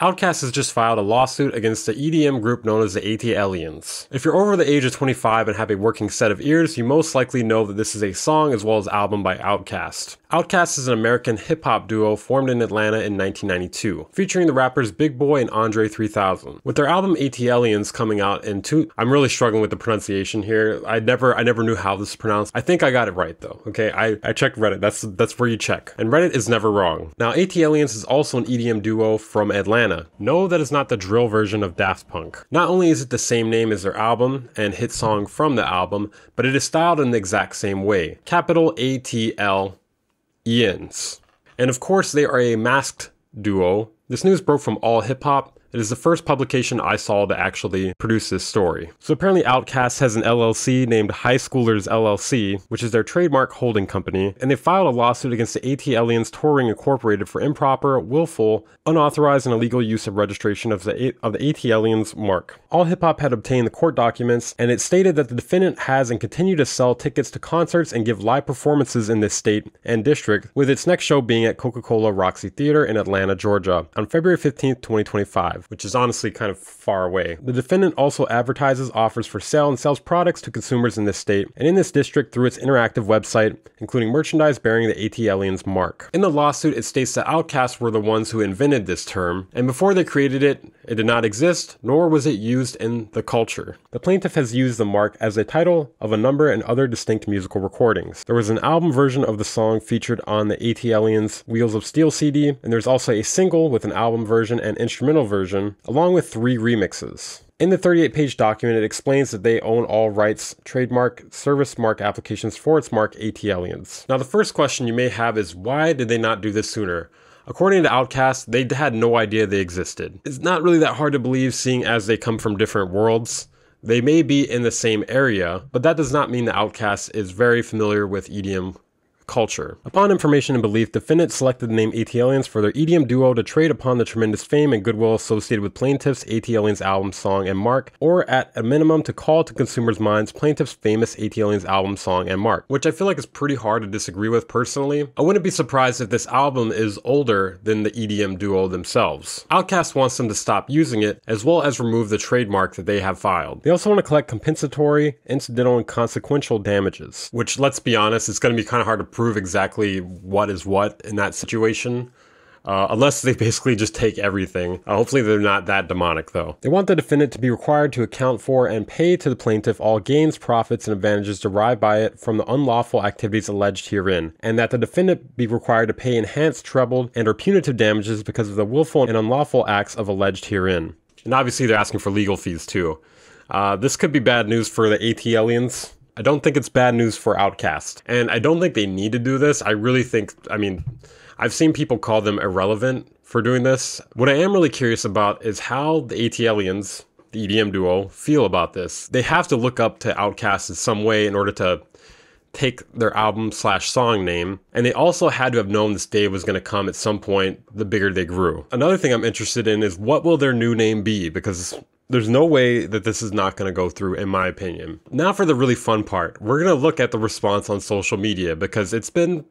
Outkast has just filed a lawsuit against the EDM group known as the AT-Aliens. If you're over the age of 25 and have a working set of ears, you most likely know that this is a song as well as album by Outkast. Outkast is an American hip-hop duo formed in Atlanta in 1992, featuring the rappers Big Boi and Andre 3000. With their album AT-Aliens coming out in I'm really struggling with the pronunciation here. I never knew how this is pronounced. I think I got it right though, okay? I checked Reddit, that's where you check. And Reddit is never wrong. Now AT-Aliens is also an EDM duo from Atlanta. No, that is not the drill version of Daft Punk. Not only is it the same name as their album and hit song from the album, but it is styled in the exact same way. Capital AT-L-E-N-S. And of course they are a masked duo. This news broke from All Hip Hop. It is the first publication I saw to actually produce this story. So apparently Outkast has an LLC named High Schoolers LLC, which is their trademark holding company, and they filed a lawsuit against the AT-Aliens Touring Incorporated for improper, willful, unauthorized, and illegal use of registration of the AT-Aliens mark. All Hip Hop had obtained the court documents, and it stated that the defendant has and continue to sell tickets to concerts and give live performances in this state and district, with its next show being at Coca-Cola Roxy Theater in Atlanta, Georgia, on February 15th, 2025. Which is honestly kind of far away. The defendant also advertises offers for sale and sells products to consumers in this state and in this district through its interactive website, including merchandise bearing the AT-Aliens mark. In the lawsuit, it states that Outkast were the ones who invented this term, and before they created it, it did not exist, nor was it used in the culture. The plaintiff has used the mark as a title of a number and other distinct musical recordings. There was an album version of the song featured on the AT-Aliens Wheels of Steel CD, and there's also a single with an album version and instrumental version, along with 3 remixes. In the 38-page document, it explains that they own all rights, trademark, service mark applications for its mark AT-Aliens. Now the first question you may have is, why did they not do this sooner? According to Outkast, they had no idea they existed. It's not really that hard to believe, seeing as they come from different worlds. They may be in the same area, but that does not mean that Outkast is very familiar with EDM culture. Upon information and belief, defendants selected the name AT-Aliens for their EDM duo to trade upon the tremendous fame and goodwill associated with plaintiff's AT-Aliens album, song, and mark, or at a minimum to call to consumers' minds plaintiff's famous AT-Aliens album, song, and mark, which I feel like is pretty hard to disagree with personally. I wouldn't be surprised if this album is older than the EDM duo themselves. Outkast wants them to stop using it, as well as remove the trademark that they have filed. They also want to collect compensatory, incidental, and consequential damages, which, let's be honest, it's going to be kind of hard to prove exactly what is what in that situation. Unless they basically just take everything. Hopefully they're not that demonic though. They want the defendant to be required to account for and pay to the plaintiff all gains, profits, and advantages derived by it from the unlawful activities alleged herein, and that the defendant be required to pay enhanced, trebled, and or punitive damages because of the willful and unlawful acts of alleged herein. And obviously they're asking for legal fees too. This could be bad news for the AT-Aliens. I don't think it's bad news for Outkast. And I don't think they need to do this. I really think, I've seen people call them irrelevant for doing this. What I am really curious about is how the AT-Aliens, the EDM duo, feel about this. They have to look up to Outkast in some way in order to take their album/song name. And they also had to have known this day was going to come at some point the bigger they grew. Another thing I'm interested in is, what will their new name be? Because there's no way that this is not going to go through, in my opinion. Now for the really fun part. We're going to look at the response on social media because it's been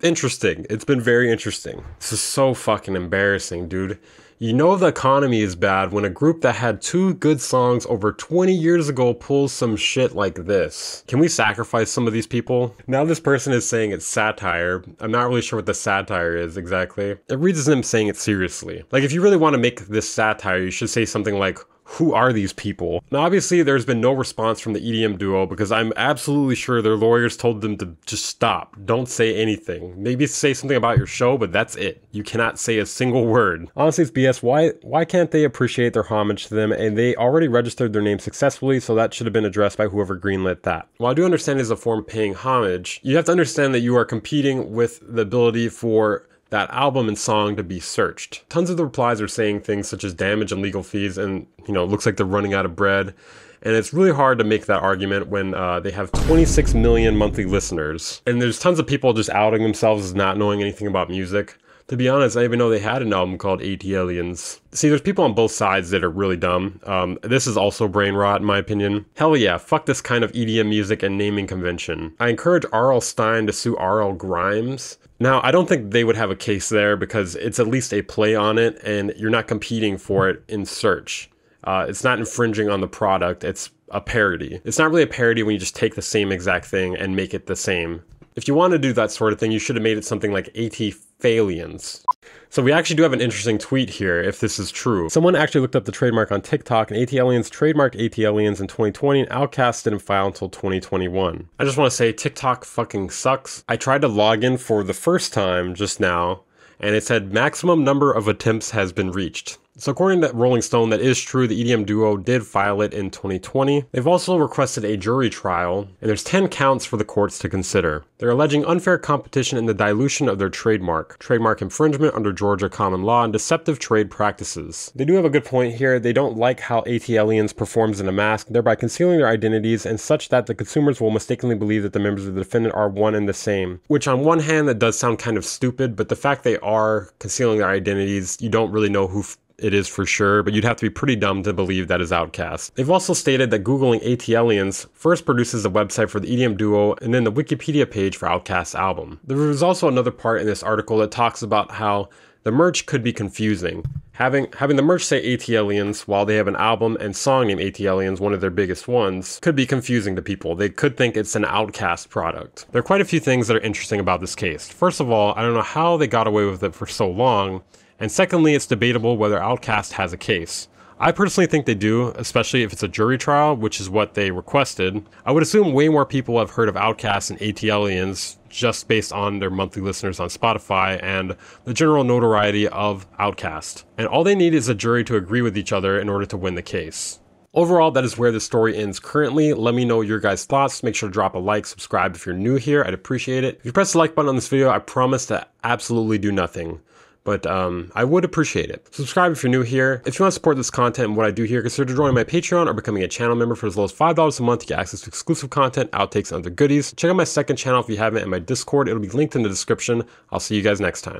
interesting. It's been very interesting. This is so fucking embarrassing, dude. You know the economy is bad when a group that had 2 good songs over 20 years ago pulls some shit like this. Can we sacrifice some of these people? Now this person is saying it's satire. I'm not really sure what the satire is exactly. It reads as them saying it seriously. Like, if you really want to make this satire, you should say something like, who are these people? Now, obviously, there's been no response from the EDM duo because I'm absolutely sure their lawyers told them to just stop. Don't say anything. Maybe say something about your show, but that's it. You cannot say a single word. Honestly, it's BS. Why can't they appreciate their homage to them? And they already registered their name successfully, so that should have been addressed by whoever greenlit that. While I do understand it is a form paying homage, you have to understand that you are competing with the ability for that album and song to be searched. Tons of the replies are saying things such as damage and legal fees, and it looks like they're running out of bread. And it's really hard to make that argument when they have 26 million monthly listeners. And there's tons of people just outing themselves as not knowing anything about music. To be honest, I didn't even know they had an album called ATLiens. See, there's people on both sides that are really dumb. This is also brain rot in my opinion. Hell yeah, fuck this kind of EDM music and naming convention. I encourage R.L. Stine to sue R.L. Grimes. Now, I don't think they would have a case there because it's at least a play on it and you're not competing for it in search. It's not infringing on the product, it's a parody. It's not really a parody when you just take the same exact thing and make it the same. If you want to do that sort of thing, you should have made it something like ATFaliens. So we actually do have an interesting tweet here, if this is true. Someone actually looked up the trademark on TikTok, and ATLiens trademarked ATLiens in 2020, and Outkast didn't file until 2021. I just want to say, TikTok fucking sucks. I tried to log in for the first time just now, and it said maximum number of attempts has been reached. So according to Rolling Stone, that is true. The EDM duo did file it in 2020. They've also requested a jury trial, and there's 10 counts for the courts to consider. They're alleging unfair competition and the dilution of their trademark infringement under Georgia common law, and deceptive trade practices. They do have a good point here. They don't like how ATLiens performs in a mask, thereby concealing their identities and such that the consumers will mistakenly believe that the members of the defendant are one and the same. Which on one hand, that does sound kind of stupid, but the fact they are concealing their identities, you don't really know who it is for sure, but you'd have to be pretty dumb to believe that is Outkast. They've also stated that Googling ATLiens first produces a website for the EDM duo and then the Wikipedia page for Outkast's album. There was also another part in this article that talks about how the merch could be confusing. Having the merch say ATLiens while they have an album and song named ATLiens, one of their biggest ones, could be confusing to people. They could think it's an Outkast product. There are quite a few things that are interesting about this case. First of all, I don't know how they got away with it for so long. And secondly, it's debatable whether Outkast has a case. I personally think they do, especially if it's a jury trial, which is what they requested. I would assume way more people have heard of Outkast and ATLiens just based on their monthly listeners on Spotify and the general notoriety of Outkast. And all they need is a jury to agree with each other in order to win the case. Overall, that is where the story ends currently. Let me know your guys' thoughts. Make sure to drop a like, subscribe if you're new here. I'd appreciate it. If you press the like button on this video, I promise to absolutely do nothing. But I would appreciate it. Subscribe if you're new here. If you want to support this content and what I do here, consider joining my Patreon or becoming a channel member for as low as $5 a month to get access to exclusive content, outtakes, and other goodies. Check out my second channel if you haven't, and my Discord. It'll be linked in the description. I'll see you guys next time.